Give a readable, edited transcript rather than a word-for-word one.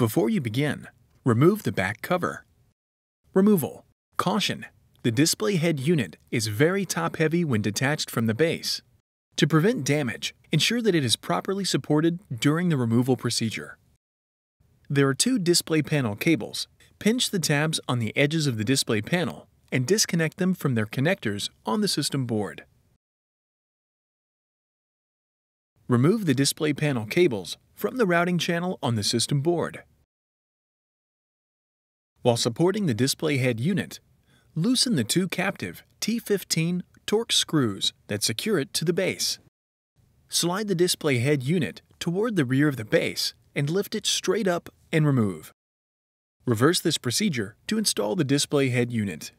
Before you begin, remove the back cover. Removal. Caution! The display head unit is very top-heavy when detached from the base. To prevent damage, ensure that it is properly supported during the removal procedure. There are two display panel cables. Pinch the tabs on the edges of the display panel and disconnect them from their connectors on the system board. Remove the display panel cables from the routing channel on the system board. While supporting the display head unit, loosen the two captive T15 Torx screws that secure it to the base. Slide the display head unit toward the rear of the base and lift it straight up and remove. Reverse this procedure to install the display head unit.